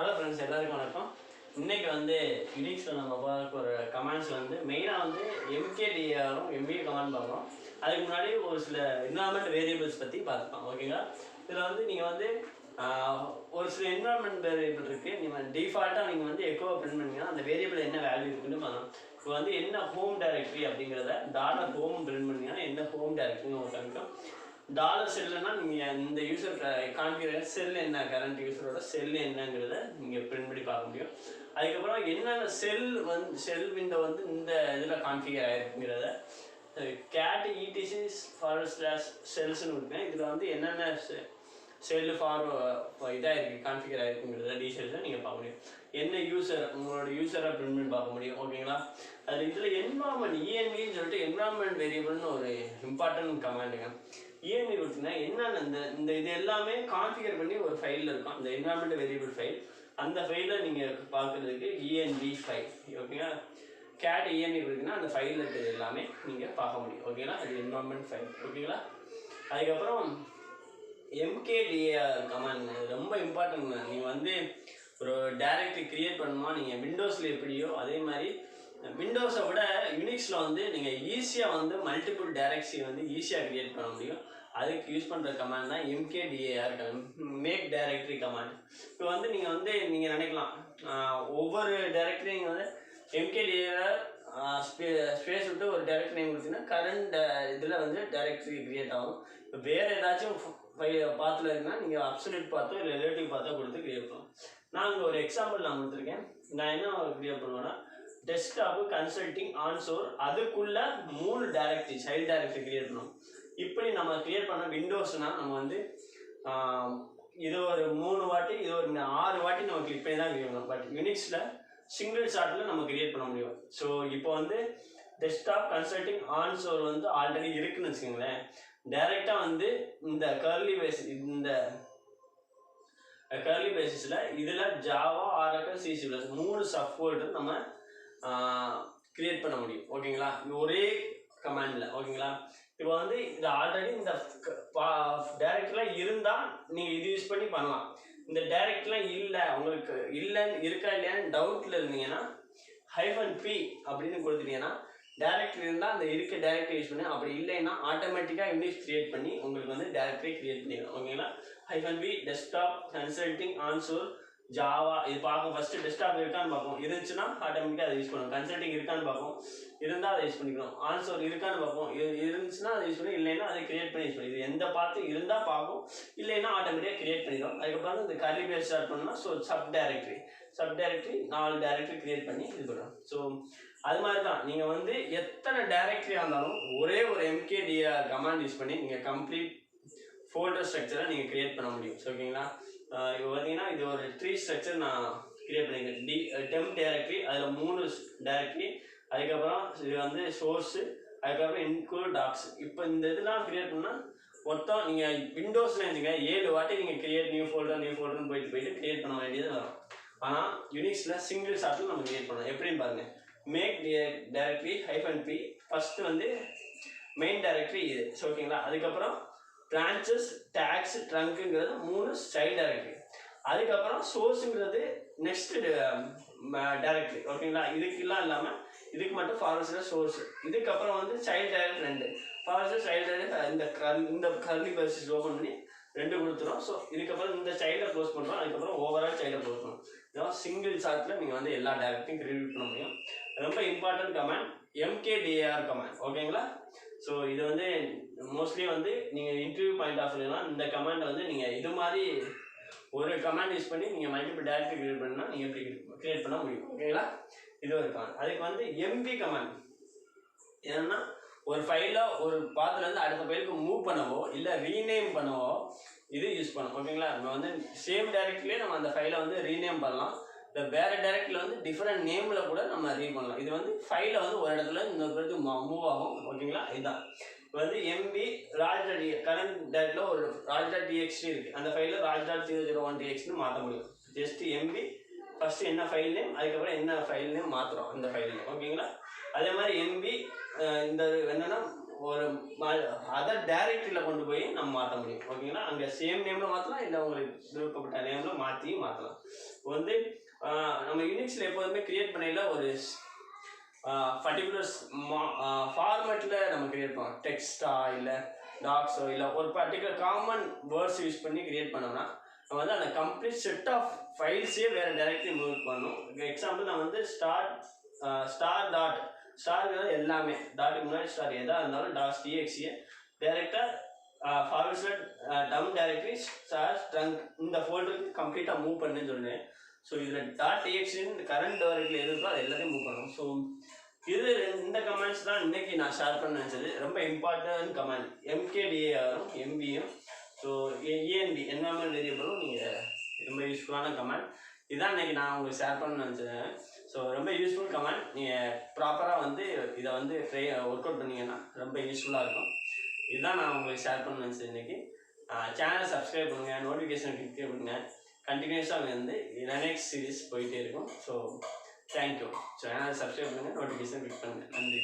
Hello friends, எல்லாருக்கும் வணக்கம். இன்றைக்கி வந்து யூனிக்ஸில் நம்ம பார்க்க ஒரு கமெண்ட்ஸ் வந்து மெயினாக வந்து mkdir MB கமெண்ட் பார்க்குறோம். அதுக்கு முன்னாடி ஒரு சில என்விரான்மெண்ட் வேரியபிள்ஸ் பற்றி பார்த்துக்கலாம். ஓகேங்களா? இதில் வந்து நீங்கள் வந்து ஒரு சில என்விரான்மெண்ட் வேரியபிள் இருக்குது. நீங்கள் டிஃபால்ட்டாக நீங்கள் வந்து எக்கோவை பிரிண்ட் பண்ணிங்கன்னா அந்த வேரியபிள் என்ன வேல்யூ இருக்குன்னு பார்க்கலாம். இப்போ வந்து என்ன ஹோம் டைரக்டரி அப்படிங்கிறத டாலர் ஹோம் பிரிண்ட் பண்ணிங்கன்னா என்ன ஹோம் டைரக்டரின்னு ஒரு காமிக்கும். டாலர் செல்லுன்னா நீங்கள் இந்த யூசர் காண்பிக்கிற செல் என்ன, கரண்ட் யூசரோட செல் என்னங்கிறத நீங்கள் பிரிண்ட் பண்ணி பார்க்க முடியும். அதுக்கப்புறம் என்னென்ன செல் விண்டோ வந்து இந்த இதில் கான்ஃபிகர் ஆகிருக்குங்கிறத கேட் இடிசி ஃபார் செல்ஸ்ன்னு கொடுப்பேன். இதில் வந்து என்னென்ன செல் ஃபார் இதாக இருக்குது கான்ஃபிகர் ஆகிருக்குங்கிறத டீட்டெயில்ஸை நீங்கள் பார்க்க முடியும். என்ன யூசர் உங்களோட யூசரை பிரிண்ட் பண்ணி பார்க்க முடியும். ஓகேங்களா? அது இதில் என்விரான்மெண்ட் இஎன்வின்னு சொல்லிட்டு என்விரான்மெண்ட் வேரியபிள்னு ஒரு இம்பார்ட்டன்ட் கமாண்டுங்க. இஎன்வி கொடுத்தீங்கன்னா என்னென்ன இந்த இது எல்லாமே கான்ஃபிகர் பண்ணி ஒரு ஃபைலில் இருக்கும். அந்த என்விரான்மெண்ட் வேரியபிள் ஃபைல், அந்த ஃபைலில் நீங்கள் பார்க்குறதுக்கு இஎன்வி ஃபைல். ஓகேங்களா? கேட் இஎன்வி கொடுத்தீங்கன்னா அந்த ஃபைலில் இருக்கிறது எல்லாமே நீங்கள் பார்க்க முடியும். ஓகேங்களா? அது என்விரான்மெண்ட் ஃபைல். ஓகேங்களா? அதுக்கப்புறம் mkdir கமாண்ட் ரொம்ப இம்பார்ட்டன்ட். நீங்கள் வந்து ஒரு டைரக்டரி க்ரியேட் பண்ணணுமா, நீங்கள் விண்டோஸில் எப்படியோ அதே மாதிரி விண்டோஸை விட யூனிக்ஸில் வந்து நீங்கள் ஈஸியாக வந்து மல்டிபிள் டைரக்டரி வந்து ஈஸியாக க்ரியேட் பண்ண முடியும். அதுக்கு யூஸ் பண்ணுற கமாண்ட் தான் mkdir மேக் டைரக்டரி கமாண்ட். இப்போ வந்து நீங்கள் நினைக்கலாம் ஒவ்வொரு டைரக்டரி நீங்கள் வந்து mkdir ஸ்பேஸ் விட்டு ஒரு டைரக்டரி நேம் கொடுத்தீங்கன்னா கரண்ட் இதில் வந்து டைரக்டரி க்ரியேட் ஆகும். இப்போ வேறு ஏதாச்சும் பாத்தில் இருக்குன்னா நீங்கள் அப்சல்யூட் பார்த்தோ இல்லை ரிலேட்டிவ் பார்த்தோ கொடுத்து க்ரியேட் பண்ணலாம். நான் இங்கே ஒரு எக்ஸாம்பிள் நான் கொடுத்துருக்கேன். நான் என்ன க்ரியேட் பண்ணுவேன்னா டெஸ்க்டாப்பு, கன்சல்டிங், ஆன்சோர், அதுக்குள்ளே 3 டைரக்டரி சைல்டு டைரக்டரி க்ரியேட் பண்ணணும். இப்படி நம்ம க்ரியேட் பண்ண விண்டோஸ்னால் நம்ம வந்து இது ஒரு 3 வாட்டி, இது ஒரு 6 வாட்டி நம்ம கிளிக் பண்ணி தான் க்ரியேட் பண்ணணும். பட் யூனிக்ஸில் சிங்கிள் ஷாட்டில் நம்ம க்ரியேட் பண்ண முடியும். ஸோ இப்போ வந்து டெஸ்க்டாப், கன்சல்டிங், ஆன்சோர் வந்து ஆல்ரெடி இருக்குன்னு வச்சுக்கோங்களேன். டைரெக்டாக வந்து இந்த கர்லி பேசிஸில் இதில் Java, Oracle, CC plus 3 sub folder நம்ம க்ரியேட் பண்ண முடியும். ஓகேங்களா? ஒரே கமாண்டில். ஓகேங்களா? இப்போ வந்து இது ஆல்ரெடி இந்த டைரக்டரில் இருந்தால் நீங்கள் இது யூஸ் பண்ணி பண்ணலாம். இந்த டைரக்டரில் இல்லை, உங்களுக்கு இருக்கா இல்லையான்னு டவுட்டில் இருந்தீங்கன்னா -p அப்படின்னு கொடுத்துட்டீங்கன்னா டைரக்டரி இருந்தால் அந்த இருக்க டைரக்டரி யூஸ் பண்ணி, அப்படி இல்லைன்னா ஆட்டோமேட்டிக்காக யூனிக்ஸ் க்ரியேட் பண்ணி உங்களுக்கு வந்து டைரக்டரி க்ரியேட் பண்ணிக்கலாம். ஓகேங்களா? -p டெஸ்க்டாப், கன்சல்டிங், ஆன்சோர், ஜாவா இது பார்க்கும். ஃபஸ்ட்டு டெஸ்க்டாப் இருக்கான்னு பார்ப்போம். இருந்துச்சுன்னா ஆட்டோமேட்டிக்காக அதை யூஸ் பண்ணுவோம். கன்சல்டிங் இருக்கான்னு பார்ப்போம். இருந்தால் அதை யூஸ் பண்ணிக்கணும். ஆன்சர் இருக்கான்னு பார்ப்போம். இருந்துச்சுன்னா அதை யூஸ் பண்ணி, இல்லைன்னா அதை கிரியேட் பண்ணி யூஸ் பண்ணி. இது எந்த பார்த்து இருந்தால் பார்க்கும், இல்லைன்னா ஆட்டோமேட்டிக்காக கிரியேட் பண்ணிடும். அதுக்கப்புறம் இந்த கர்லி பேஸ் ஸ்டார்ட் பண்ணோம்னா சப் டைரக்டரி 4 டைரக்டரி கிரியேட் பண்ணி இது பண்ணுறோம். ஸோ அது மாதிரி தான் நீங்கள் வந்து எத்தனை டைரக்டரியாக இருந்தாலும் ஒரே ஒரு mkdir கமாண்ட் யூஸ் பண்ணி நீங்கள் கம்ப்ளீட் ஃபோல்டர் ஸ்ட்ரக்சரை நீங்கள் கிரியேட் பண்ண முடியும். ஸோ ஓகேங்களா? இப்போ பார்த்தீங்கன்னா இது ஒரு 3 ஸ்ட்ரக்சர் நான் கிரியேட் பண்ணியிருக்கேன். டெம்ப் டைரக்டரி, அதில் 3 டைரக்டரி, அதுக்கப்புறம் இது வந்து சோர்ஸு, அதுக்கப்புறம் இன்க்ளூட் டாக்ஸ். இப்போ இந்த இதெல்லாம் கிரியேட் பண்ணால் மொத்தம் நீங்கள் விண்டோஸில் இருந்துங்க 7 வாட்டி நீங்கள் கிரியேட் நியூ ஃபோல்டர்னு போயிட்டு கிரியேட் பண்ண வேண்டியது வரும். ஆனால் யூனிக்ஸில் சிங்கிள் ஷாட்டில் நம்ம கிரியேட் பண்ணலாம். எப்படின்னு பாருங்கள். மேக் டைரக்டரி -p ஃபஸ்ட்டு வந்து மெயின் டைரக்டரி இது. ஸோ ஓகேங்களா? அதுக்கப்புறம் பிரான்ச்சஸ், டேக்ஸ், ட்ரங்க்குங்கிறது 3 சைல்டு டைரக்டரி. அதுக்கப்புறம் சோர்ஸுங்கிறது நெக்ஸ்ட் டைரக்டரி. ஓகேங்களா? இதுக்கெல்லாம் இல்லாமல் இதுக்கு மட்டும் ஃபார்வர்ட் சோர்ஸ். இதுக்கப்புறம் வந்து child direct 2 forward child direct இந்த கர்லி பேசிஸ் ஓப்பன் பண்ணி 2 கொடுத்துரும். ஸோ இதுக்கப்புறம் இந்த சைல்டை க்ளோஸ் பண்ணுறோம். அதுக்கப்புறம் ஓவரால் சைல்டை க்ளோஸ் பண்ணுறோம். இதெல்லாம் சிங்கிள் ஷாட்டில் நீங்கள் வந்து எல்லா டைரக்டையும் கிரியேட் பண்ண முடியும். ரொம்ப இம்பார்ட்டன்ட் கமாண்ட் mkdir கமாண்ட். ஓகேங்களா? ஸோ இது வந்து மோஸ்ட்லி வந்து நீங்கள் இன்டர்வியூ பாயிண்ட் ஆஃப் வியூனா இந்த கமாண்டை வந்து நீங்கள் இது மாதிரி ஒரு கமாண்ட் யூஸ் பண்ணி நீங்கள் மல்டிபிள் டைரக்டரி கிரியேட் பண்ணால் நீங்கள் எப்படி கிரியேட் பண்ண முடியும். ஓகேங்களா? இது ஒரு கமாண்ட். அதுக்கு வந்து mv கமாண்ட் ஏன்னா ஒரு ஃபைலை ஒரு பாத்துலேருந்து அடுத்த ஃபைலுக்கு மூவ் பண்ணவோ இல்லை ரீநேம் பண்ணவோ இது யூஸ் பண்ணோம். ஓகேங்களா? நம்ம வந்து சேம் டைரக்டரியிலே நம்ம அந்த ஃபைலை வந்து ரீநேம் பண்ணலாம். இல்லை வேறு டைரக்டரியில் வந்து டிஃப்ரெண்ட் நேமில் கூட நம்ம ரீட் பண்ணலாம். இது வந்து ஃபைலை வந்து ஒரு இடத்துல இன்னொரு இடத்துக்கு மூவ் ஆகும். ஓகேங்களா? இதுதான் இப்போ வந்து mv ராஜ்.d கரண்ட் டைரக்டில் ஒரு ராஜ்.txt இருக்குது. அந்த ஃபைலில் ராஜ்.001txtனு மாற்ற முடியும். ஜஸ்ட் mv ஃபஸ்ட்டு என்ன ஃபைல் நேம், அதுக்கப்புறம் என்ன ஃபைல் நேம் மாற்றுறோம் அந்த ஃபைலில். ஓகேங்களா? அதே மாதிரி mv இந்த என்னென்னா ஒரு அதர் டைரக்டரியில் கொண்டு போய் நம்ம மாற்ற முடியும். ஓகேங்களா, அங்கே சேம் நேமில் மாற்றலாம், இல்லை உங்களுக்கு விருப்பப்பட்ட நேமில் மாற்றியும் மாற்றலாம். இப்போ வந்து நம்ம யூனிக்ஸில் எப்போதுமே க்ரியேட் பண்ணையில் ஒரு பர்டிகுலர் ஃபார்மேட்டில் நம்ம க்ரியேட் பண்ணோம். டெக்ஸ்டா இல்லை டாக்ஸோ இல்லை ஒரு பர்டிகுலர் காமன் வேர்ட்ஸ் யூஸ் பண்ணி க்ரியேட் பண்ணோம்னா நம்ம வந்து அந்த கம்ப்ளீட் செட் ஆஃப் ஃபைல்ஸே வேறு டைரக்ட்லி மூவ் பண்ணணும். எக்ஸாம்பிள் நான் வந்து ஸ்டார் எல்லாமே டாட்டுக்கு முன்னாடி ஸ்டார் எதாக இருந்தாலும் டாட்ஸ் டிஎக்ஸியை டைரெக்டாக forward slash down directly star trunk இந்த ஃபோல்டருக்கு கம்ப்ளீட்டாக மூவ் பண்ணுன்னு சொன்னேன். ஸோ இதில் டாட் டிஎக்ஸின்னு கரண்ட் வரைக்கும் எது இருக்கோ அது எல்லாத்தையும் மூவ் பண்ணணும். ஸோ இந்த கமெண்ட்ஸ் தான் இன்றைக்கி நான் ஷேர் பண்ண நினச்சது. ரொம்ப இம்பார்ட்டன்ட் கமெண்ட் mkdir MVயும் ஸோ ENV என்வரான்மெண்ட் வேரியபிளும் நீங்கள் ரொம்ப யூஸ்ஃபுல்லான கமெண்ட். இதுதான் இன்றைக்கி நான் உங்களுக்கு ஷேர் பண்ண நினச்சேன். ஸோ ரொம்ப யூஸ்ஃபுல் கமெண்ட். நீங்கள் ப்ராப்பராக வந்து இதை வந்து ஒர்க் அவுட் பண்ணிங்கன்னா ரொம்ப யூஸ்ஃபுல்லாக இருக்கும். இதுதான் நான் உங்களுக்கு ஷேர் பண்ண நினச்சேன் இன்றைக்கி. சேனலை சப்ஸ்கிரைப் பண்ணுங்கள், நோட்டிஃபிகேஷன் கிளிக் பண்ணுங்கள். கண்டினியூஸாக வந்து லினக்ஸ் சீரிஸ் போயிட்டே இருக்கும். So thank you. சேனலை சப்ஸ்கிரைப் பண்ணுங்கள், நோட்டிஃபிகேஷன் கிளிக் பண்ணுங்கள். நன்றி.